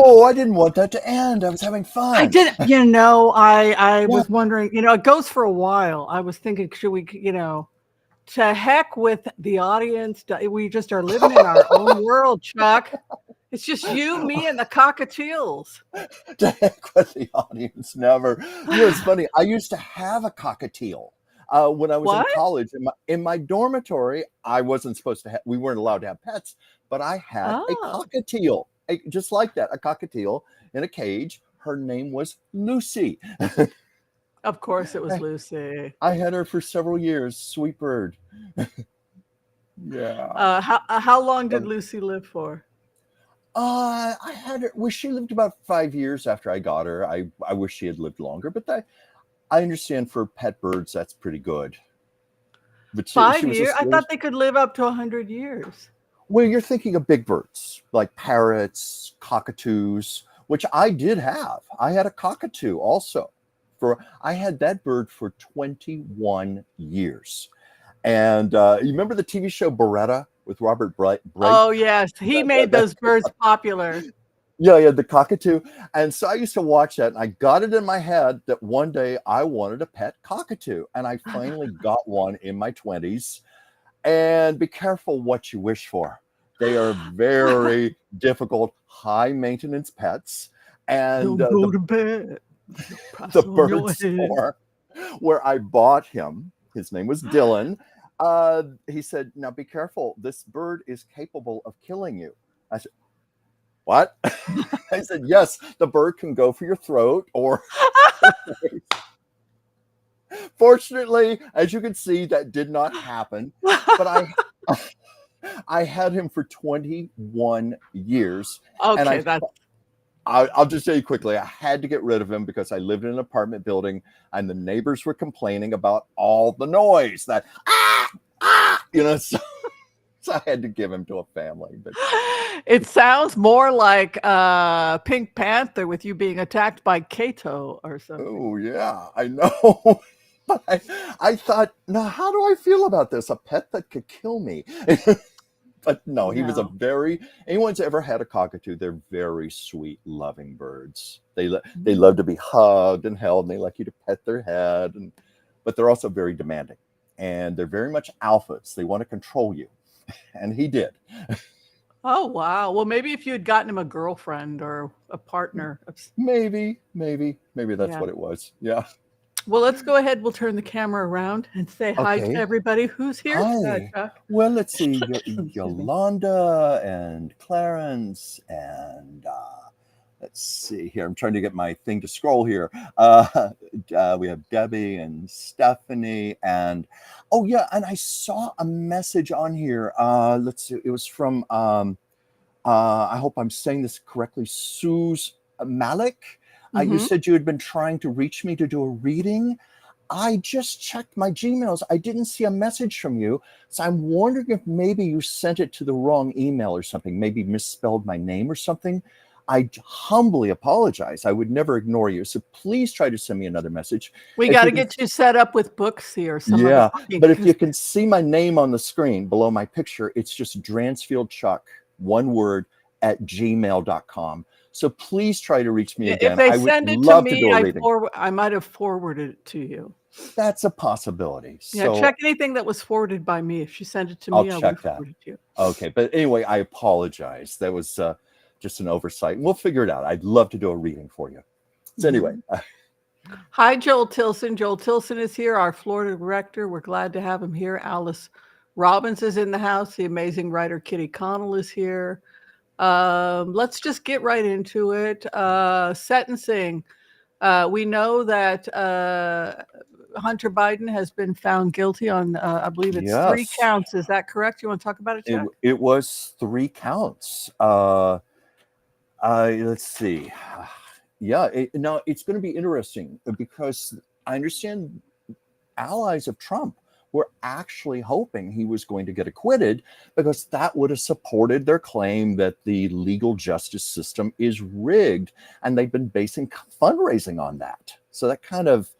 Oh, I didn't want that to end. I was having fun. I didn't, I was wondering, it goes for a while. I was thinking, should we, to heck with the audience. We just are living in our own world, Chuck. It's just you, me, and the cockatiels. To heck with the audience, never. It's funny. I used to have a cockatiel. When I was in college, in my dormitory, I wasn't supposed to we weren't allowed to have pets, but I had a cockatiel. Just like that, a cockatiel in a cage. Her name was Lucy. Of course it was Lucy. I had her for several years. Sweet bird. Yeah. How long did Lucy live for? I had her. Well, she lived about 5 years after I got her. I wish she had lived longer, but I understand for pet birds that's pretty good. But 5 years? I thought they could live up to 100 years. Well, you're thinking of big birds like parrots, cockatoos, which I did have. I had a cockatoo also. I had that bird for 21 years. And you remember the TV show Beretta with Robert Bright? Oh, yes. He made those birds popular. Yeah, the cockatoo. And so I used to watch that, and I got it in my head that one day I wanted a pet cockatoo. And I finally got one in my 20s. And be careful what you wish for. They are very difficult, high-maintenance pets. And the bird store where I bought him, his name was Dylan, he said, now be careful. This bird is capable of killing you. I said, what? I said, yes, the bird can go for your throat or... Fortunately, as you can see, that did not happen. But I had him for 21 years. Okay, and I'll just tell you quickly, I had to get rid of him because I lived in an apartment building and the neighbors were complaining about all the noise that, so I had to give him to a family. But it sounds more like Pink Panther with you being attacked by Kato or something. Oh, yeah, I know. But I thought, now, how do I feel about this? A pet that could kill me. But no, he was anyone's ever had a cockatoo, they're very sweet, loving birds. They love to be hugged and held, and they like you to pet their head. But they're also very demanding. And they're very much alphas. They want to control you. And he did. Oh, wow. Well, maybe if you had gotten him a girlfriend or a partner. Maybe that's what it was. Yeah. Well, let's go ahead. We'll turn the camera around and say hi to everybody who's here. Hi. Well, let's see. Yolanda and Clarence and Let's see here. I'm trying to get my thing to scroll here. We have Debbie and Stephanie, and oh yeah, and I saw a message on here. Let's see. It was from I hope I'm saying this correctly, Suze Malik. You Mhm. said you had been trying to reach me to do a reading. I just checked my Gmails. I didn't see a message from you. So I'm wondering if maybe you sent it to the wrong email or something, maybe misspelled my name or something. I humbly apologize. I would never ignore you. So please try to send me another message. We If got you to can, get you set up with Booksy or some other yeah, booking but if you 'cause can see my name on the screen below my picture, it's just Dransfield Chuck, one word, at gmail.com. So please try to reach me if again. they I would send it to love to me, do a reading. I might have forwarded it to you. That's a possibility. Yeah, So check anything that was forwarded by me. If she sent it to I'll me, I would check have that. forwarded it to you. Okay. But anyway, I apologize. That was just an oversight. We'll figure it out. I'd love to do a reading for you. So anyway. Hi, Joel Tilson. Joel Tilson is here, our Florida director. We're glad to have him here. Alice Robbins is in the house. The amazing writer Kitty Connell is here. Let's just get right into it. Sentencing. We know that Hunter Biden has been found guilty on, I believe it's 3 Yes. counts. Is that correct? You want to talk about it, Jack? It was 3 counts. Let's see. Yeah, now it's going to be interesting because I understand allies of Trump were actually hoping he was going to get acquitted because that would have supported their claim that the legal justice system is rigged, and they've been basing fundraising on that. So that kind of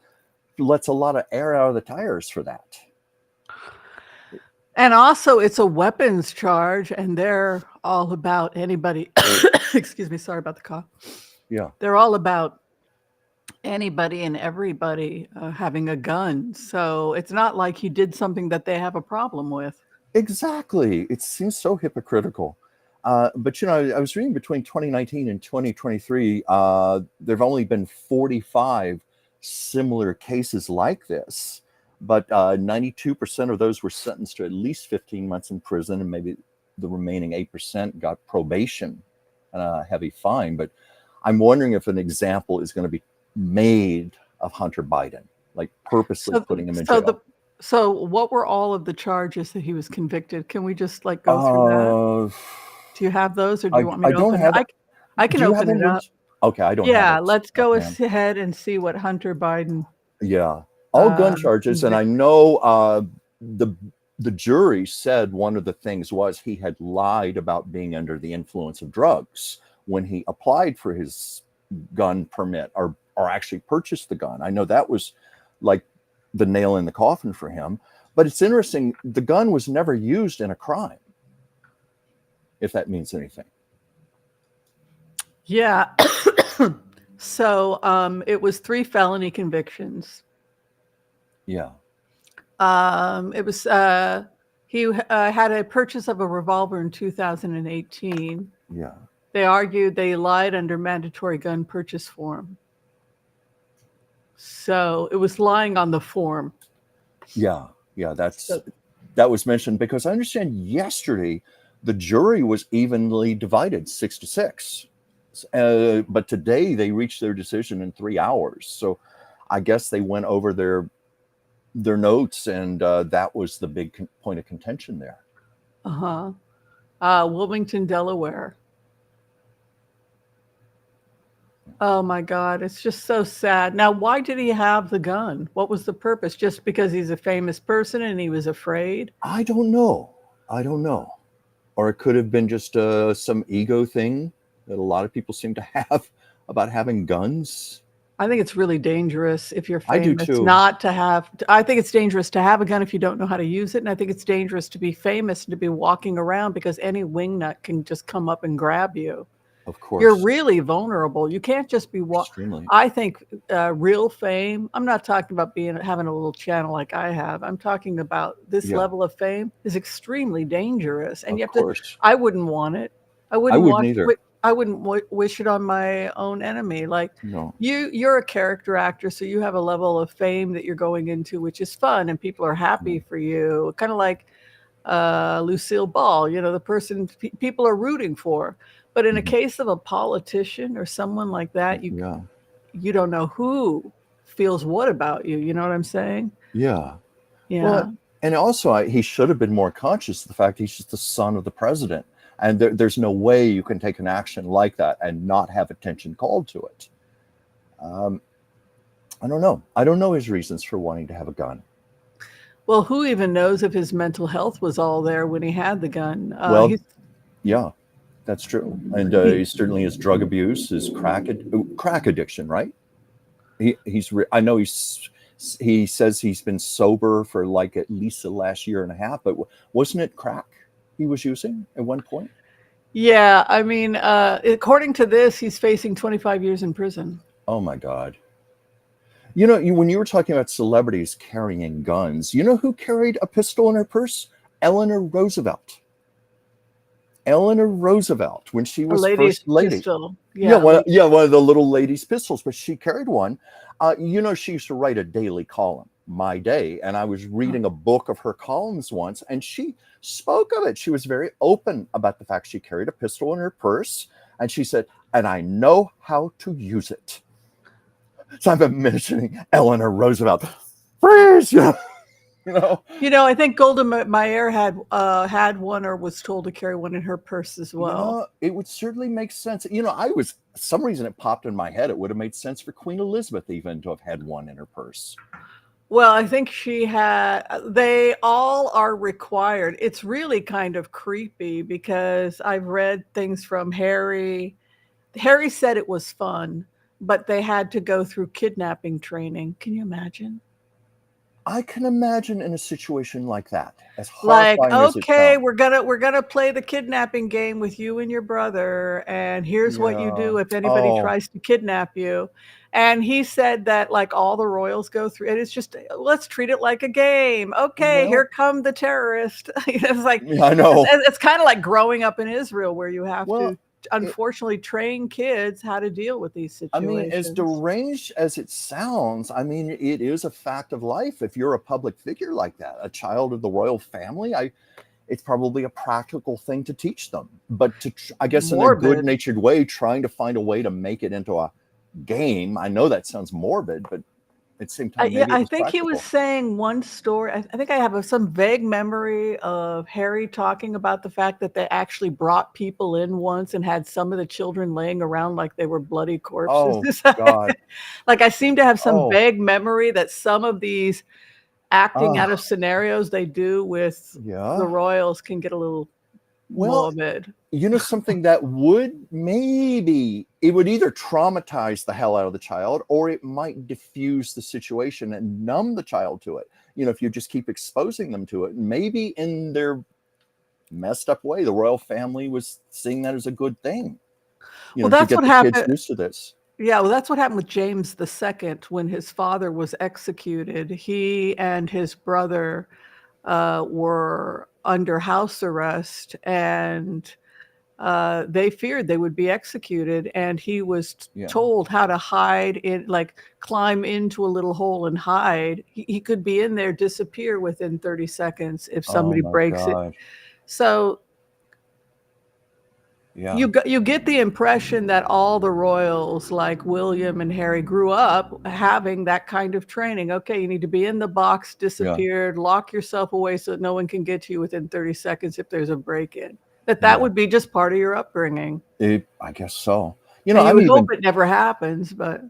lets a lot of air out of the tires for that. And also, it's a weapons charge, and they're all about anybody. Excuse me, sorry about the cough. Yeah. They're all about anybody and everybody having a gun. So it's not like he did something that they have a problem with. Exactly. It seems so hypocritical. But you know, I was reading between 2019 and 2023, there have only been 45 similar cases like this, but 92% of those were sentenced to at least 15 months in prison, and maybe the remaining 8% got probation and a heavy fine. But I'm wondering if an example is going to be made of Hunter Biden, like purposely putting him in jail. So what were all of the charges that he was convicted? Can we just like go through that? Do you have those, or do you want me to open it? I can open it up. Okay, I don't have it. Yeah, let's go ahead and see what Hunter Biden. Yeah, all gun charges, and I know the jury said one of the things was he had lied about being under the influence of drugs when he applied for his gun permit or actually purchased the gun. I know that was like the nail in the coffin for him. But it's interesting, the gun was never used in a crime, if that means anything. Yeah. So it was 3 felony convictions. Yeah. It was he had a purchase of a revolver in 2018. Yeah. They argued they lied under mandatory gun purchase form. So it was lying on the form. Yeah. Yeah. That was mentioned because I understand yesterday the jury was evenly divided 6-6. But today they reached their decision in 3 hours. So I guess they went over their notes, and that was the big point of contention there. Wilmington, Delaware. Oh my God, it's just so sad. Now, why did he have the gun? What was the purpose? Just because he's a famous person and he was afraid? I don't know. Or it could have been just some ego thing that a lot of people seem to have about having guns. I think it's really dangerous if you're famous. I do too. Not to have. I think it's dangerous to have a gun if you don't know how to use it, and I think it's dangerous to be famous and to be walking around because any wingnut can just come up and grab you. Of course, you're really vulnerable. You can't just be extremely. I think real fame. I'm not talking about having a little channel like I have. I'm talking about this level of fame is extremely dangerous, and you have to. I wouldn't want it. I wouldn't either. I wouldn't wish it on my own enemy. Like you're a character actor, so you have a level of fame that you're going into, which is fun, and people are happy for you. Kind of like Lucille Ball, the person people are rooting for. But in a case of a politician or someone like that, Yeah. you don't know who feels what about you. You know what I'm saying? Yeah. Yeah. Well, and also he should have been more conscious of the fact he's just the son of the president. And there's no way you can take an action like that and not have attention called to it. I don't know. I don't know his reasons for wanting to have a gun. Well, who even knows if his mental health was all there when he had the gun? Well, yeah, that's true. And he certainly his drug abuse, his crack addiction, right? I know he says he's been sober for like at least the last year and a half, but wasn't it crack he was using at one point? Yeah, I mean, according to this, he's facing 25 years in prison. Oh my God. You know, when you were talking about celebrities carrying guns, you know who carried a pistol in her purse? Eleanor Roosevelt. Eleanor Roosevelt, when she was first lady. Pistol. Yeah, one of the little lady's pistols, but she carried one. You know, she used to write a daily column, My Day, and I was reading a book of her columns once, and she spoke of it. She was very open about the fact she carried a pistol in her purse, and she said, and I know how to use it. So I've been mentioning Eleanor Roosevelt. Freeze! You know. I think Golda Meir had one or was told to carry one in her purse as well. It would certainly make sense. Some reason it popped in my head. It would have made sense for Queen Elizabeth even to have had one in her purse. Well, I think they all are required. It's really kind of creepy because I've read things from Harry. Harry said it was fun, but they had to go through kidnapping training. Can you imagine? I can imagine in a situation like that, as horrifying as it sounds. we're gonna play the kidnapping game with you and your brother, and here's what you do if anybody tries to kidnap you. And he said that like all the royals go through it. It's just, let's treat it like a game. Okay, here come the terrorist. It's like, I know. It's kind of like growing up in Israel where you have to unfortunately train kids how to deal with these situations. I mean, as deranged as it sounds, I mean, it is a fact of life. If you're a public figure like that, a child of the royal family, it's probably a practical thing to teach them. But I guess in a good-natured way, trying to find a way to make it into a game. I know that sounds morbid, but at the same time, I think he was saying one story. I think I have some vague memory of Harry talking about the fact that they actually brought people in once and had some of the children laying around like they were bloody corpses. Oh, God. Like I seem to have some vague memory that some of these acting out of scenarios they do with the royals can get a little morbid. You know, something that would it would either traumatize the hell out of the child or it might diffuse the situation and numb the child to it. You know, if you just keep exposing them to it, maybe in their messed up way, the royal family was seeing that as a good thing. That's what happened. Kids used to this. Yeah, well, that's what happened with James II when his father was executed. He and his brother were under house arrest, and they feared they would be executed, and he was told how to hide in, like climb into a little hole and hide. He could be in there, disappear within 30 seconds if somebody breaks it. So you get the impression that all the royals like William and Harry grew up having that kind of training. Okay, you need to be in the box, disappeared, lock yourself away so that no one can get to you within 30 seconds if there's a break-in. That would be just part of your upbringing. I guess so. You know, I would hope it never happens, but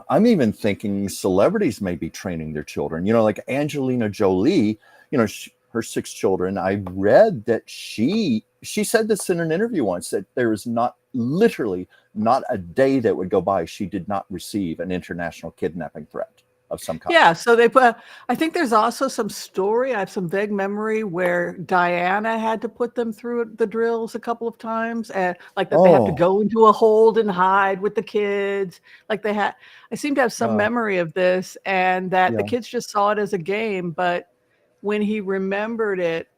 I'm even thinking celebrities may be training their children. You know, like Angelina Jolie. You know, her 6 children. I read that she said this in an interview once, that there is literally not a day that would go by she did not receive an international kidnapping threat of some kind. Yeah, so I think there's also some story, I have some vague memory where Diana had to put them through the drills a couple of times, and like that they have to go into a hold and hide with the kids. Like I seem to have some memory of this, and that the kids just saw it as a game, but when he remembered it,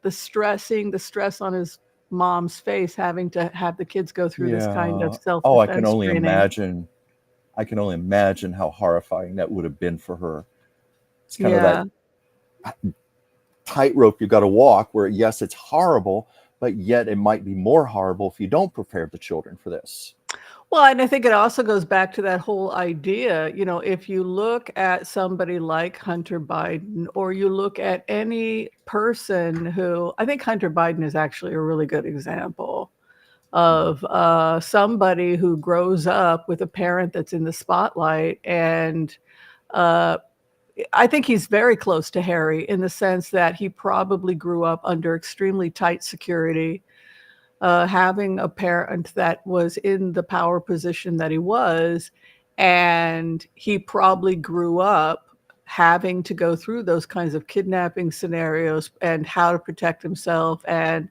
seeing the stress on his mom's face, having to have the kids go through this kind of self-defense I can only training. imagine. I can only imagine how horrifying that would have been for her. It's kind of that tightrope you got to walk where, yes, it's horrible, but yet it might be more horrible if you don't prepare the children for this. Well, and I think it also goes back to that whole idea, if you look at somebody like Hunter Biden, or you look at any person who, I think Hunter Biden is actually a really good example of somebody who grows up with a parent that's in the spotlight. And I think he's very close to Harry in the sense that he probably grew up under extremely tight security. Having a parent that was in the power position that he was, and he probably grew up having to go through those kinds of kidnapping scenarios and how to protect himself and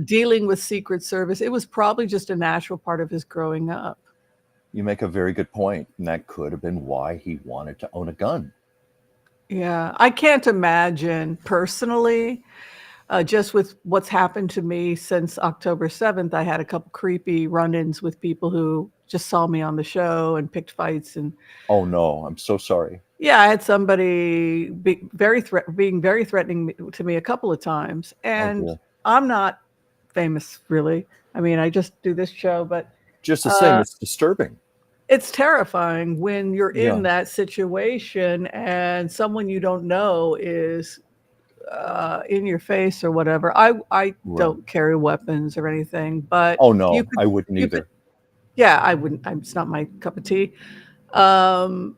dealing with Secret Service. It was probably just a natural part of his growing up. You make a very good point, and that could have been why he wanted to own a gun. Yeah, I can't imagine personally. Just with what's happened to me since October 7th, I had a couple creepy run-ins with people who just saw me on the show and picked fights. And oh no, I'm so sorry. Yeah, I had somebody being very threatening to me a couple of times, and I'm not famous really. I mean, I just do this show, but just the same, it's disturbing. It's terrifying when you're in that situation and someone you don't know is in your face or whatever. I don't carry weapons or anything, but oh no, I wouldn't either. I wouldn't. It's not my cup of tea. But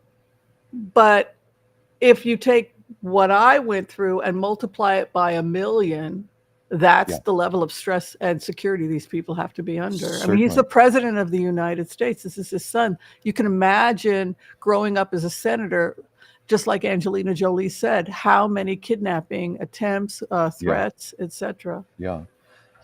if you take what I went through and multiply it by 1 million, that's the level of stress and security these people have to be under. Certainly. I mean, he's the president of the United States. This is his son. You can imagine growing up as a senator. Just like Angelina Jolie said, how many kidnapping attempts, threats, etc.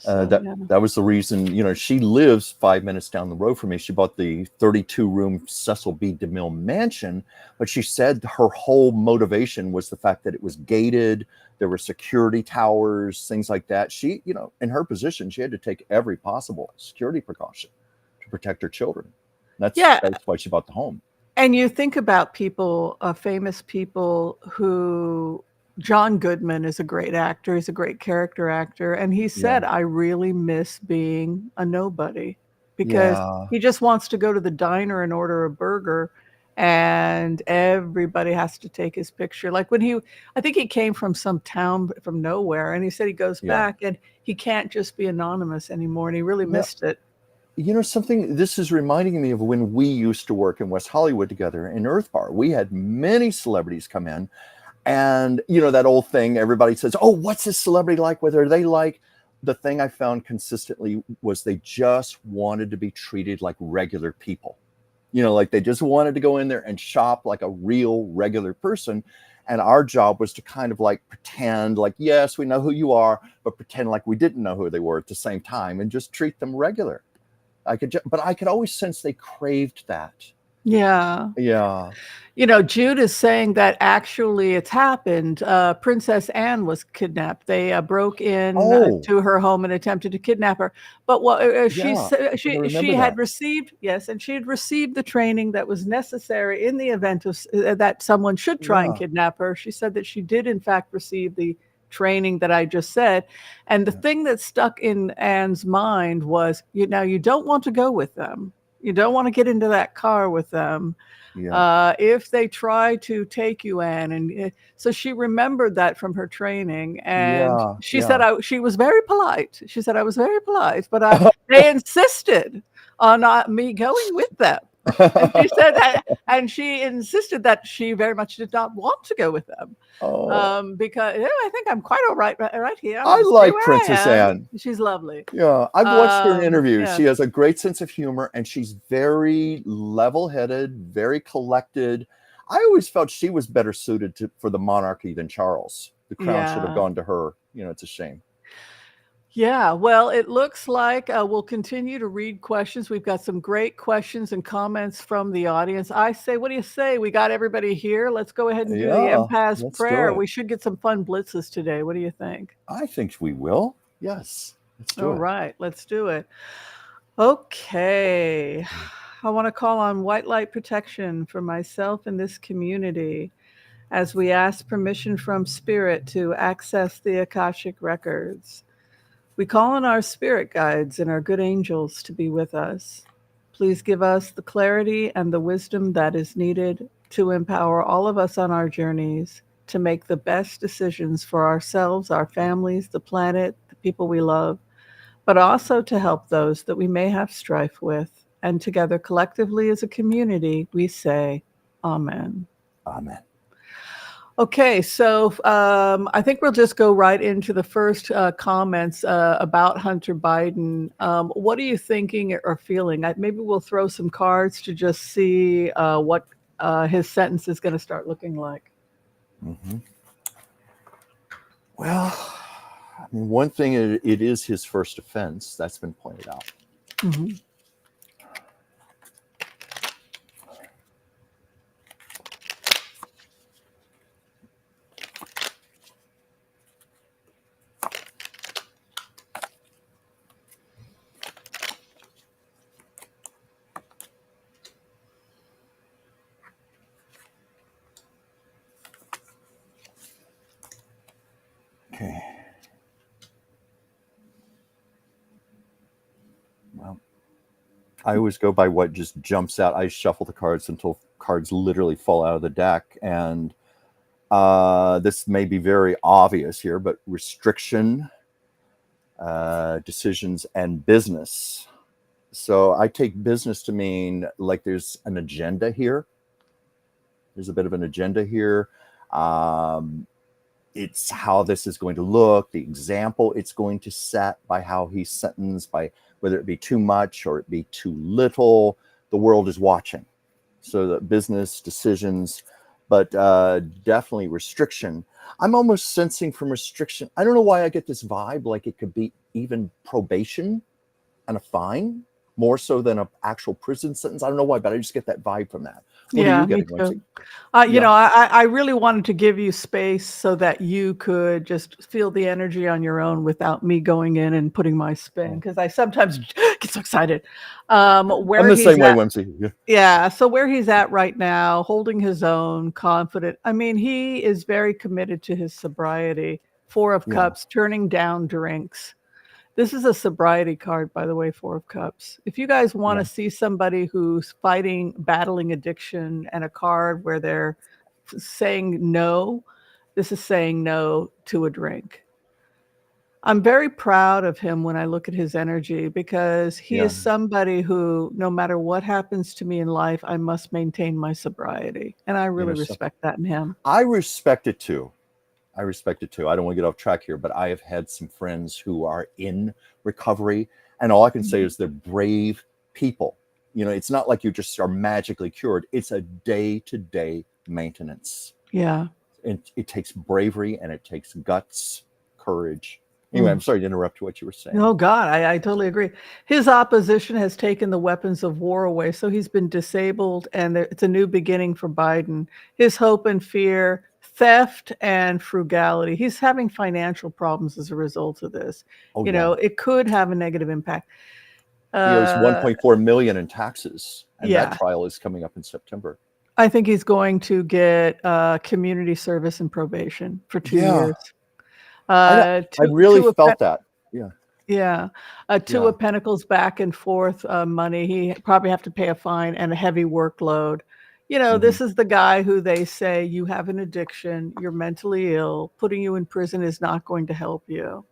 That was the reason, she lives 5 minutes down the road from me. She bought the 32-room Cecil B. DeMille mansion, but she said her whole motivation was the fact that it was gated. There were security towers, things like that. She, in her position, she had to take every possible security precaution to protect her children. That's why she bought the home. And you think about people, famous people who, John Goodman is a great actor. He's a great character actor. And he said, I really miss being a nobody because he just wants to go to the diner and order a burger and everybody has to take his picture. Like when I think he came from some town from nowhere and he said he goes back and he can't just be anonymous anymore. And he really missed it. Something, this is reminding me of when we used to work in West Hollywood together in Earth Bar. We had many celebrities come in and, that old thing, everybody says, oh, what's this celebrity like? What are they like? The thing I found consistently was they just wanted to be treated like regular people. Like they just wanted to go in there and shop like a real regular person. And our job was to kind of like pretend like, yes, we know who you are, but pretend like we didn't know who they were at the same time and just treat them regular. But I could always sense they craved that. Yeah. Jude is saying that actually it's happened. Princess Anne was kidnapped. They broke in to her home and attempted to kidnap her. But what she had received, and she had received the training that was necessary in the event of that someone should try and kidnap her. She said that she did in fact receive the training that I just said. And the thing that stuck in Anne's mind was, you don't want to go with them. You don't want to get into that car with them. If they try to take you, Anne. And so she remembered that from her training. And she said she was very polite. She said, I was very polite, but they insisted on me going with them. And she said that, and she insisted that she very much did not want to go with them. Because I think I'm quite all right here. I like Princess Anne. She's lovely. I've watched her in interviews. She has a great sense of humor and she's very level-headed, very collected. I always felt she was better suited for the monarchy than Charles. The crown should have gone to her. It's a shame. Yeah, well, it looks like we'll continue to read questions. We've got some great questions and comments from the audience. I say, what do you say? We got everybody here. Let's go ahead and do the Empath's prayer. We should get some fun blitzes today. What do you think? I think we will. Yes. Let's do it. All right, let's do it. Okay. I want to call on white light protection for myself and this community as we ask permission from Spirit to access the Akashic records. We call on our spirit guides and our good angels to be with us. Please give us the clarity and the wisdom that is needed to empower all of us on our journeys to make the best decisions for ourselves, our families, the planet, the people we love, but also to help those that we may have strife with. And together, collectively as a community, we say, Amen. Amen. Okay, so I think we'll just go right into the first comments about Hunter Biden. What are you thinking or feeling? Maybe we'll throw some cards to just see what his sentence is going to start looking like. Mm-hmm. Well, I mean, one thing, it is his first offense. That's been pointed out. Mm-hmm. Okay. Well, I always go by what just jumps out. I shuffle the cards until cards literally fall out of the deck. And this may be very obvious here, but restriction, decisions, and business. So I take business to mean like there's an agenda here. There's a bit of an agenda here. It's how this is going to look, the example it's going to set by how he's sentenced, by whether it be too much or it be too little. The world is watching. So the business, decisions, but definitely restriction. I'm almost sensing from restriction, I don't know why I get this vibe, like it could be even probation and a fine, more so than an actual prison sentence. I don't know why, but I just get that vibe from that. What are you getting, Whimsy? You know, I really wanted to give you space so that you could just feel the energy on your own without me going in and putting my spin, because I sometimes get so excited. I'm the same way, Whimsy. Yeah, so where he's at right now, holding his own, confident. I mean, he is very committed to his sobriety. 4 of Cups, turning down drinks. This is a sobriety card, by the way, 4 of Cups. If you guys want to see somebody who's battling addiction, and a card where they're saying no, this is saying no to a drink. I'm very proud of him when I look at his energy, because he is somebody who, no matter what happens to me in life, I must maintain my sobriety. And I really respect that in him. I respect it too. I don't want to get off track here, but I have had some friends who are in recovery, and all I can say is they're brave people. You know, it's not like you just are magically cured. It's a day-to-day maintenance. Yeah. It takes bravery, and it takes guts, courage. Anyway, I'm sorry to interrupt what you were saying. Oh, God, I totally agree. His opposition has taken the weapons of war away, so he's been disabled, and it's a new beginning for Biden. His hope and fear, theft and frugality. He's having financial problems as a result of this. You know, it could have a negative impact. He owes $1.4 million in taxes, and that trial is coming up in September. I think he's going to get community service and probation for 2 years. I really felt that. Yeah. 2 of Pentacles, back and forth money. He probably have to pay a fine and a heavy workload. You know, this is the guy who they say, you have an addiction, you're mentally ill, putting you in prison is not going to help you.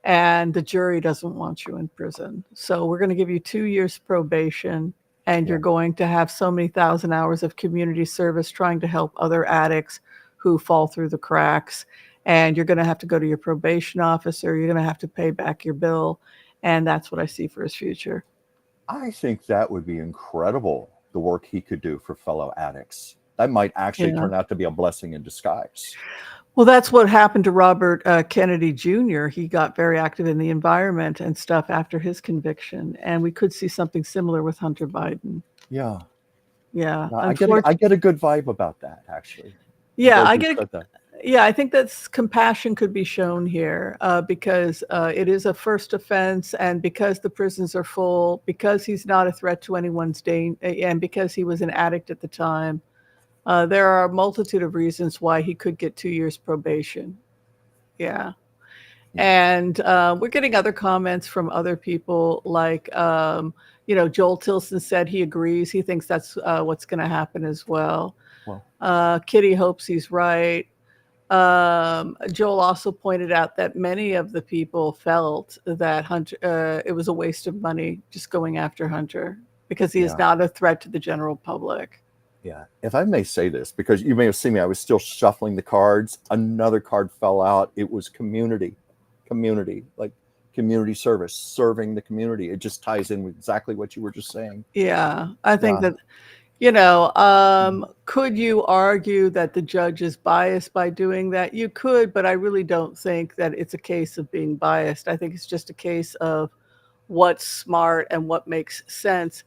And the jury doesn't want you in prison. So we're going to give you 2 years probation, and you're going to have so many thousand hours of community service trying to help other addicts who fall through the cracks. And you're going to have to go to your probation officer. You're going to have to pay back your bill. And that's what I see for his future. I think that would be incredible, the work he could do for fellow addicts. That might actually turn out to be a blessing in disguise. Well, that's what happened to Robert Kennedy Jr. He got very active in the environment and stuff after his conviction. And we could see something similar with Hunter Biden. Yeah. Yeah. I get a good vibe about that, actually. Yeah, I think that's compassion could be shown here because it is a first offense, and because the prisons are full, because he's not a threat to anyone's danger, and because he was an addict at the time. There are a multitude of reasons why he could get 2 years probation. Yeah. And we're getting other comments from other people, like, Joel Tilson said he agrees. He thinks that's what's going to happen as well. Kitty hopes he's right. Joel also pointed out that many of the people felt that Hunter, it was a waste of money just going after Hunter because he is not a threat to the general public. Yeah, if I may say this, because you may have seen me, I was still shuffling the cards. Another card fell out. It was community, like community service, serving the community. It just ties in with exactly what you were just saying. Yeah, I think that, could you argue that the judge is biased by doing that? You could, but I really don't think that it's a case of being biased. I think it's just a case of what's smart and what makes sense,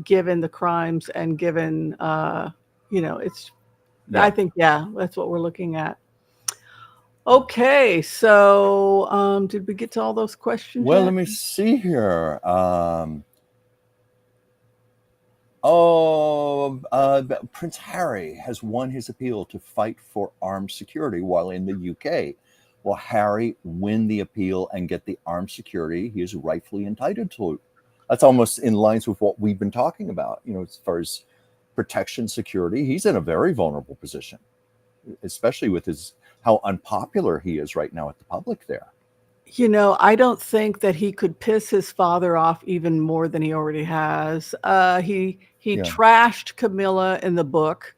given the crimes and given, it's, I think, that's what we're looking at. Okay, so did we get to all those questions Well, yet? let me see here. Prince Harry has won his appeal to fight for armed security while in the UK. Will Harry win the appeal and get the armed security he is rightfully entitled to? That's almost in lines with what we've been talking about, as far as protection, security. He's in a very vulnerable position, especially with how unpopular he is right now at the public there. I don't think that he could piss his father off even more than he already has. He trashed Camilla in the book,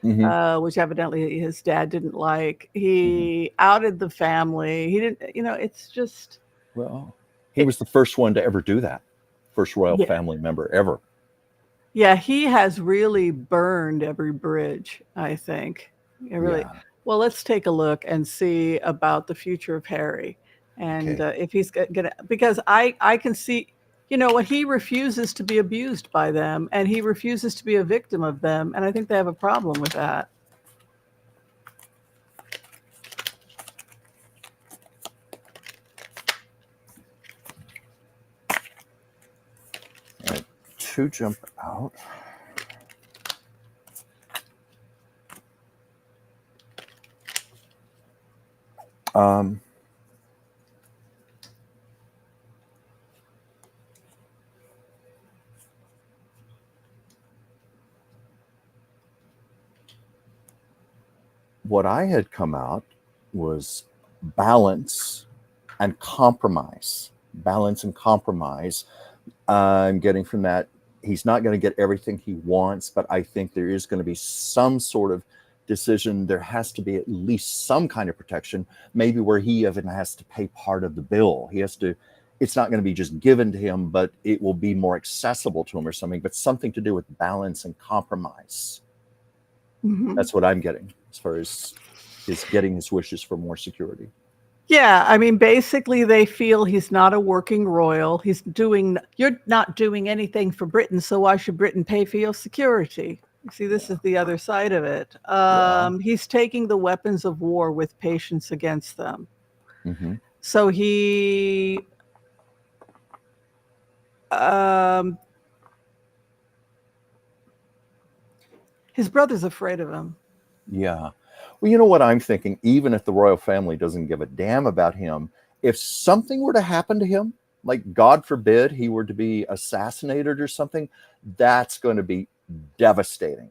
which evidently his dad didn't like. He outed the family. He didn't, it's just. Well, he was the first one to ever do that. First royal family member ever. Yeah, he has really burned every bridge, I think. Really. Yeah. Well, let's take a look and see about the future of Harry. And if he's gonna, because I can see, what he refuses to be abused by them, and he refuses to be a victim of them, and I think they have a problem with that. All right, 2 jump out. What I had come out was balance and compromise. Balance and compromise. I'm getting from that, he's not going to get everything he wants, but I think there is going to be some sort of decision. There has to be at least some kind of protection, maybe where he even has to pay part of the bill. He has to, it's not going to be just given to him, but it will be more accessible to him or something, but something to do with balance and compromise. That's what I'm getting as far as his getting his wishes for more security. Yeah, I mean, basically they feel he's not a working royal. You're not doing anything for Britain, so why should Britain pay for your security? You see, this is the other side of it. He's taking the weapons of war with patience against them. So he... his brother's afraid of him. Yeah. Well, you know what I'm thinking? Even if the royal family doesn't give a damn about him, if something were to happen to him, like God forbid he were to be assassinated or something, that's going to be devastating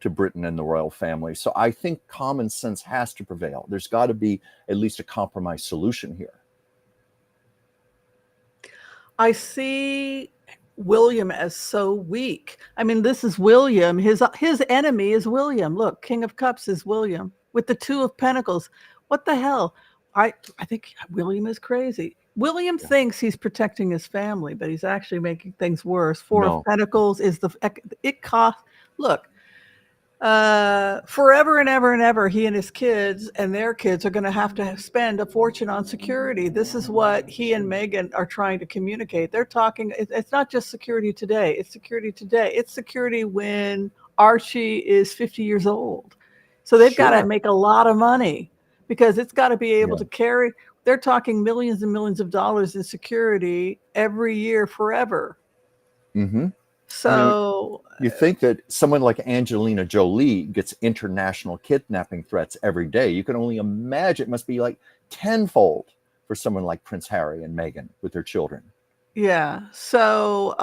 to Britain and the royal family. So I think common sense has to prevail. There's got to be at least a compromise solution here. I see William as so weak. I mean, this is William. His enemy is William. Look, King of Cups is William with the 2 of Pentacles. What the hell? I think William is crazy. William thinks he's protecting his family, but he's actually making things worse. 4 of Pentacles is it costs. Look, forever and ever and ever, he and his kids and their kids are going to have to spend a fortune on security. This is what he and Meghan are trying to communicate. They're talking, it's not just security today. It's security today. It's security when Archie is 50 years old. So they've got to make a lot of money because it's got to be able to carry. They're talking millions and millions of dollars in security every year forever. I mean, So you think that someone like Angelina Jolie gets international kidnapping threats every day. You can only imagine it must be like tenfold for someone like Prince Harry and Meghan with their children. yeah. So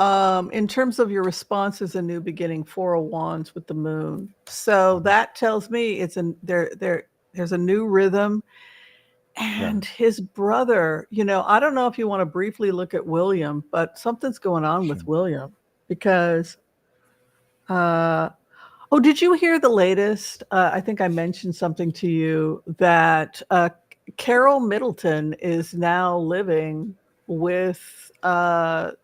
in terms of your response is a new beginning, 4 of Wands with the moon. So that tells me there's a new rhythm. Yeah. And his brother, I don't know if you want to briefly look at William, but something's going on with William because oh, did you hear the latest? I think I mentioned something to you that Carol Middleton is now living with Catherine.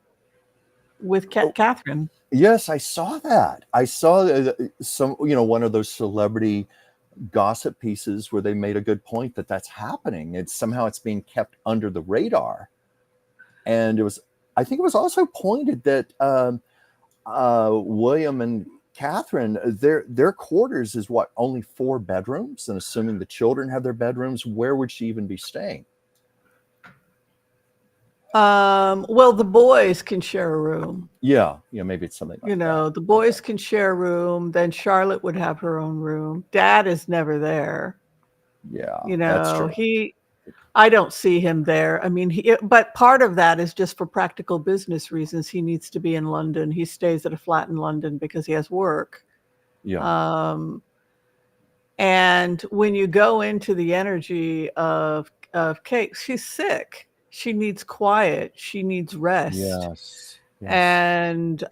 Yes, I saw that. I saw some, one of those celebrity gossip pieces where they made a good point that that's happening. It's being kept under the radar. And I think it was also pointed that William and Catherine, their quarters is only 4 bedrooms, and assuming the children have their bedrooms, where would she even be staying? Well, the boys can share a room. Yeah, maybe it's something like that. The boys can share a room. Then Charlotte would have her own room. Dad is never there. Yeah, that's true. I don't see him there. I mean, but part of that is just for practical business reasons. He needs to be in London. He stays at a flat in London because he has work. Yeah. And when you go into the energy of Kate, she's sick. She needs quiet. She needs rest. Yes. And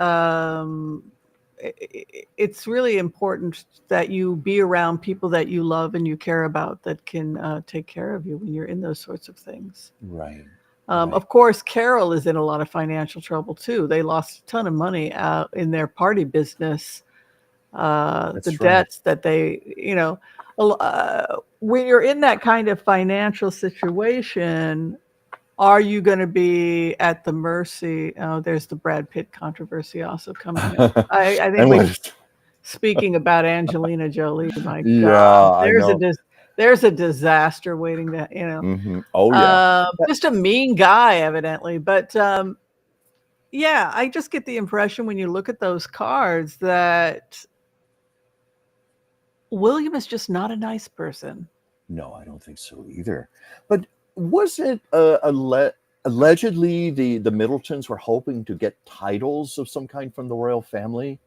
it's really important that you be around people that you love and you care about that can take care of you when you're in those sorts of things. Right. Of course, Carol is in a lot of financial trouble too. They lost a ton of money in their party business. The debts that they, when you're in that kind of financial situation, are you going to be at the mercy? Oh, there's the Brad Pitt controversy also coming up. I think speaking about Angelina Jolie, my God, there's a disaster waiting to, Mm-hmm. Oh yeah, just a mean guy, evidently. But yeah, I just get the impression when you look at those cards that William is just not a nice person. No, I don't think so either. But was it allegedly the Middletons were hoping to get titles of some kind from the royal family?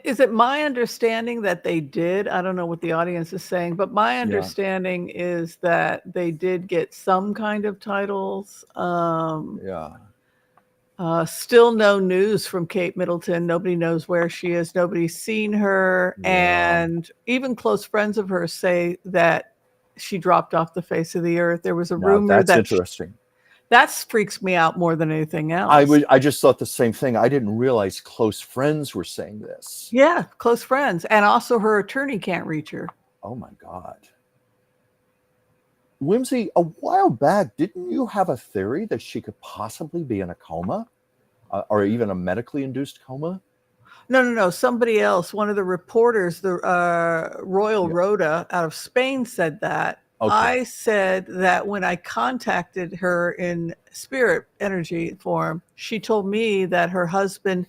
Is it my understanding that they did? I don't know what the audience is saying, but my understanding is that they did get some kind of titles. Still no news from Kate Middleton. Nobody knows where she is. Nobody's seen her. And even close friends of hers say that she dropped off the face of the earth. There was a rumor that's interesting. That freaks me out more than anything else. I just thought the same thing. I didn't realize close friends were saying this. Yeah, close friends. And also her attorney can't reach her. Oh my God. Whimsy, a while back, didn't you have a theory that she could possibly be in a coma? Or even a medically induced coma? No. Somebody else, one of the reporters, the Royal Rhoda out of Spain said that. Okay. I said that when I contacted her in spirit energy form, she told me that her husband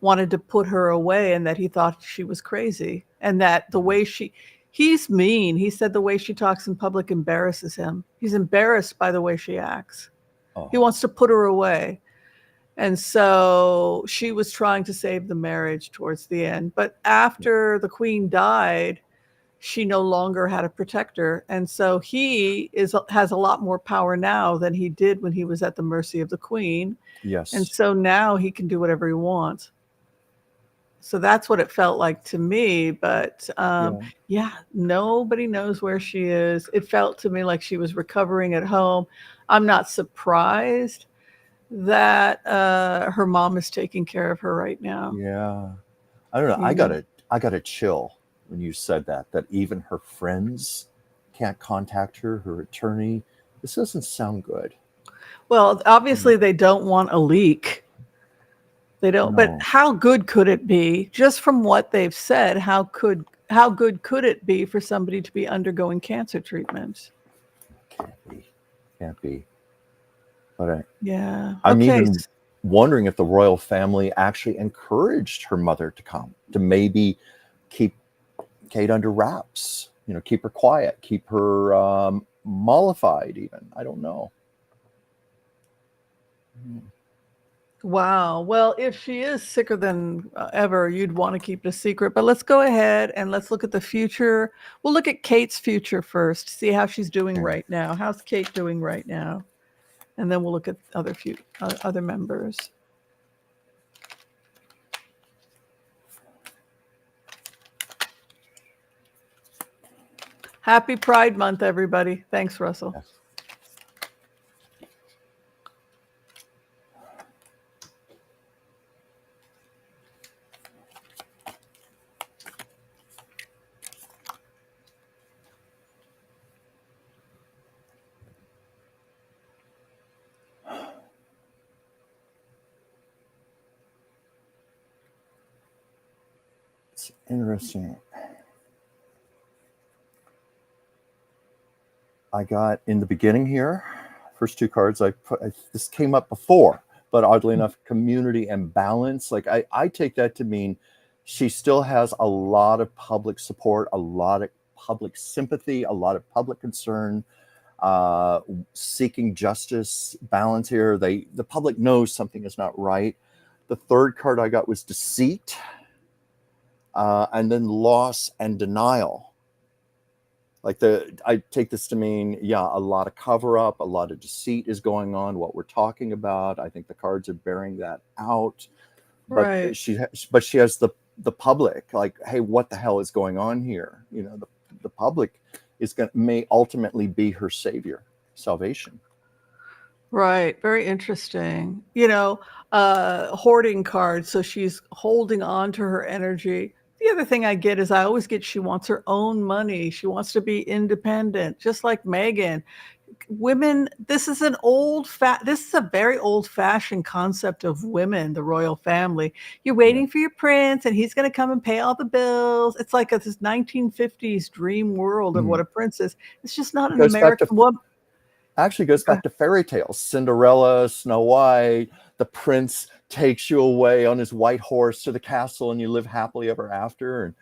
wanted to put her away and that he thought she was crazy. And that the way he's mean. He said the way she talks in public embarrasses him. He's embarrassed by the way she acts. Oh. He wants to put her away. And so she was trying to save the marriage towards the end. But after the queen died, she no longer had a protector. And so he has a lot more power now than he did when he was at the mercy of the queen. Yes. And so now he can do whatever he wants. So that's what it felt like to me. But yeah, nobody knows where she is. It felt to me like she was recovering at home. I'm not surprised that her mom is taking care of her right now. Yeah. I don't know. I got a chill when you said that even her friends can't contact her attorney. This doesn't sound good. Well, obviously they don't want a leak. They don't, but how good could it be? Just from what they've said, how good could it be for somebody to be undergoing cancer treatment? Can't be. But yeah. I'm even wondering if the royal family actually encouraged her mother to come, to maybe keep Kate under wraps, keep her quiet, keep her mollified even. I don't know. Wow. Well, if she is sicker than ever, you'd want to keep it a secret. But let's go ahead and let's look at the future. We'll look at Kate's future first, see how she's doing right now. How's Kate doing right now? And then we'll look at other members. Happy Pride Month, everybody. Thanks, Russell. Yes. It's interesting. I got in the beginning here, first two cards this came up before, but oddly enough, community and balance. Like I take that to mean she still has a lot of public support, a lot of public sympathy, a lot of public concern, seeking justice, balance here. The public knows something is not right. The third card I got was deceit, and then loss and denial. Like I take this to mean, a lot of cover up, a lot of deceit is going on, what we're talking about. I think the cards are bearing that out. But right. she has the public, like, hey, what the hell is going on here? The public may ultimately be her savior, salvation. Right. Very interesting. Hoarding cards. So she's holding on to her energy. The other thing I get is I always get she wants her own money. She wants to be independent, just like Meghan. Women, this is a very old-fashioned concept of women, the royal family. You're waiting for your prince, and he's going to come and pay all the bills. It's like this 1950s dream world of what a prince is. It's just not an American woman. Actually goes back to fairy tales. Cinderella, Snow White, the prince takes you away on his white horse to the castle and you live happily ever after. And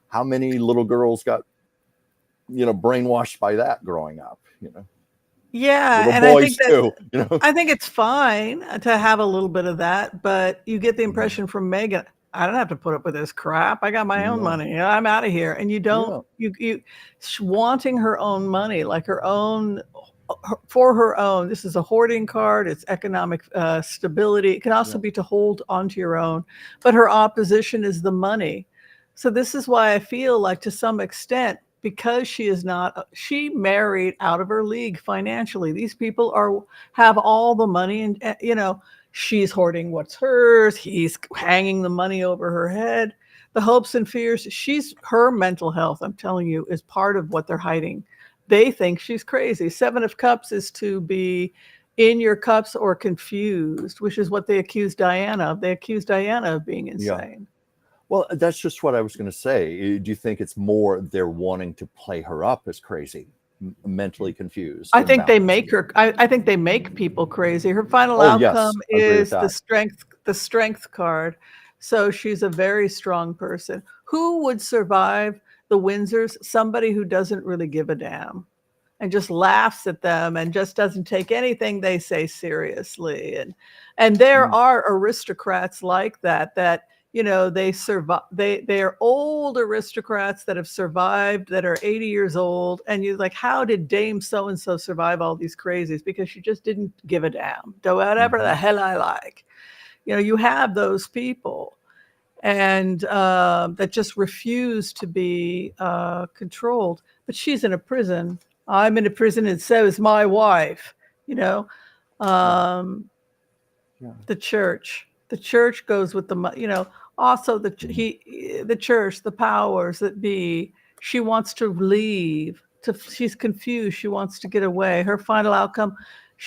how many little girls got, brainwashed by that growing up, Yeah. Little and boys I think it's fine to have a little bit of that, but you get the impression from Meghan, I don't have to put up with this crap. I got my own money. I'm out of here. And you don't, you wanting her own money, like her own, for her own. This is a hoarding card. It's economic stability. It can also be to hold onto your own, but her opposition is the money. So this is why I feel like, to some extent, because she married out of her league financially. These people have all the money, and she's hoarding what's hers. He's hanging the money over her head. The hopes and fears. Her mental health, I'm telling you, is part of what they're hiding. They think she's crazy. 7 of Cups is to be in your cups or confused, which is what they accused Diana of. They accused Diana of being insane. Yeah. Well, that's just what I was going to say. Do you think it's more they're wanting to play her up as crazy, mentally confused? I think they make her. I think they make people crazy. Her final outcome is the strength card. So she's a very strong person. Who would survive the Windsors? Somebody who doesn't really give a damn and just laughs at them and just doesn't take anything they say seriously. And there are aristocrats like that they survive. They're old aristocrats that have survived, that are 80 years old. And you're like, how did Dame so-and-so survive all these crazies? Because she just didn't give a damn. Do whatever the hell I like. You have those people, and that just refuse to be controlled. But she's in a prison. I'm in a prison, and so is my wife. The church. The church goes with the also the church, the powers that be. She wants to leave. She's confused. She wants to get away. Her final outcome,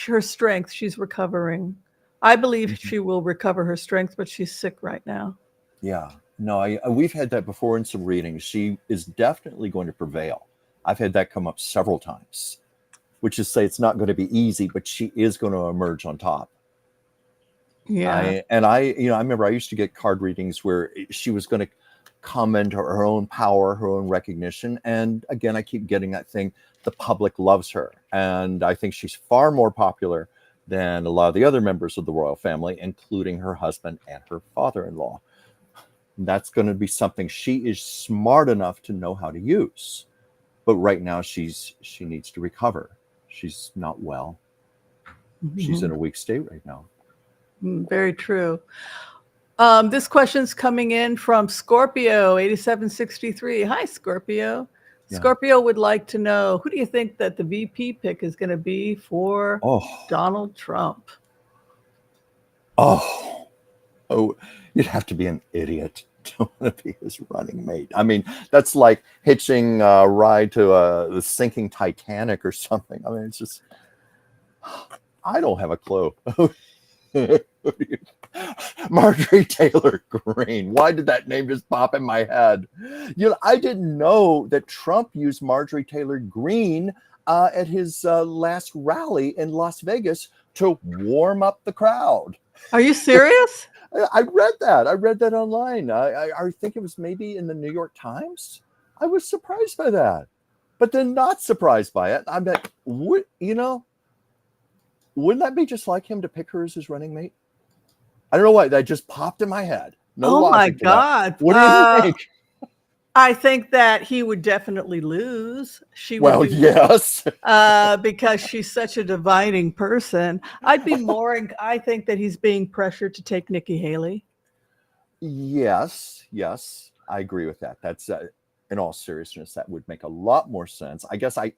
her strength. She's recovering. I believe she will recover her strength, but she's sick right now. Yeah. No, we've had that before in some readings. She is definitely going to prevail. I've had that come up several times, which is say it's not going to be easy, but she is going to emerge on top. Yeah. I remember I used to get card readings where she was going to come into her own power, her own recognition. And again, I keep getting that thing. The public loves her. And I think she's far more popular than a lot of the other members of the royal family, including her husband and her father-in-law. That's going to be something she is smart enough to know how to use. But right now she needs to recover. She's not well. She's in a weak state right now. Very true. This question's coming in from Scorpio 8763. Hi, Scorpio. Yeah. Scorpio would like to know, who do you think that the VP pick is going to be for Donald Trump? Oh, you'd have to be an idiot to want to be his running mate. I mean, that's like hitching a ride to the sinking Titanic or something. I mean, it's just, I don't have a clue. Marjorie Taylor Greene. Why did that name just pop in my head? I didn't know that Trump used Marjorie Taylor Greene at his last rally in Las Vegas to warm up the crowd. Are you serious? I read that. I read that online. I think it was maybe in the New York Times. I was surprised by that, but then not surprised by it. I'm like, wouldn't that be just like him to pick her as his running mate? I don't know why that just popped in my head. No logic to that. What do you think? I think that he would definitely lose. Yes. Because she's such a dividing person. I think that he's being pressured to take Nikki Haley. Yes, I agree with that. That's in all seriousness, that would make a lot more sense. I guess I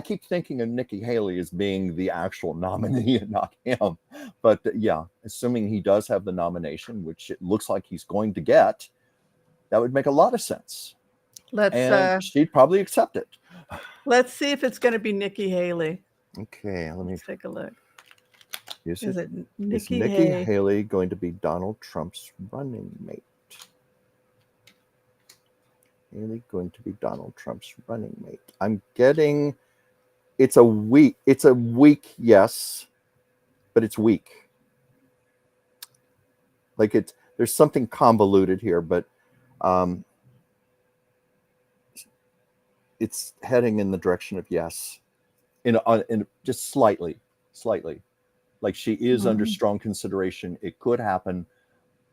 keep thinking of Nikki Haley as being the actual nominee and not him. But yeah, assuming he does have the nomination, which it looks like he's going to get, that would make a lot of sense. And she'd probably accept it. Let's see if it's going to be Nikki Haley. Okay, let's take a look. Is it Nikki Haley going to be Donald Trump's running mate? Haley going to be Donald Trump's running mate. I'm getting it's a weak yes, but it's weak. Like there's something convoluted here, but it's heading in the direction of yes, in just slightly, like she is under strong consideration. It could happen,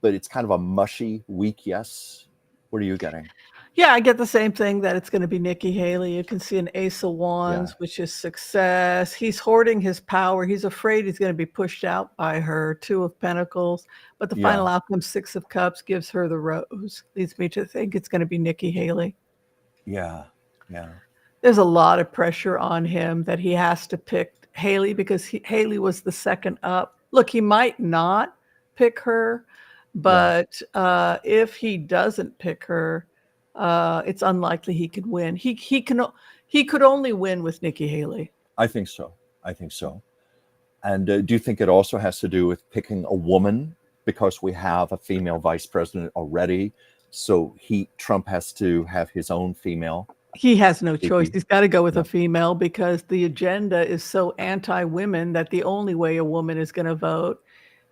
but it's kind of a mushy, weak yes. What are you getting? Yeah, I get the same thing, that it's going to be Nikki Haley. You can see an Ace of Wands, which is success. He's hoarding his power. He's afraid he's going to be pushed out by her. Two of Pentacles. But the final outcome, Six of Cups, gives her the rose. Leads me to think it's going to be Nikki Haley. Yeah. There's a lot of pressure on him that he has to pick Haley because Haley was the second up. Look, he might not pick her, but if he doesn't pick her, it's unlikely he could win. He could only win with Nikki Haley. I think so. And do you think it also has to do with picking a woman, because we have a female vice president already? So Trump has to have his own female. He has no choice. He's got to go with a female because the agenda is so anti-women that the only way a woman is going to vote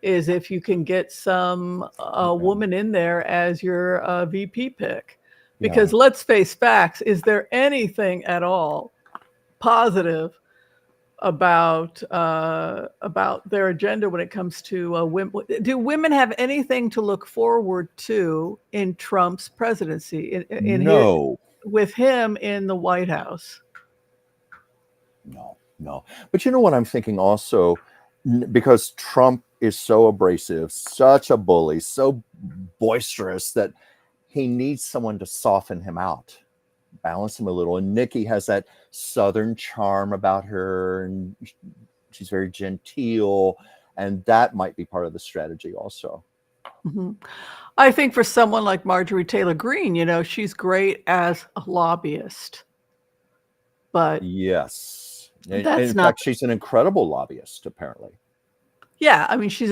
is if you can get some woman in there as your VP pick. Because let's face facts, is there anything at all positive about their agenda when it comes to women? Do women have anything to look forward to in Trump's presidency? No. With him in the White House? No. But you know what I'm thinking also? Because Trump is so abrasive, such a bully, so boisterous, that he needs someone to soften him out, balance him a little. And Nikki has that Southern charm about her, and she's very genteel, and that might be part of the strategy also. Mm-hmm. I think for someone like Marjorie Taylor Greene, she's great as a lobbyist, but yes, in fact, she's an incredible lobbyist, apparently. Yeah, I mean, she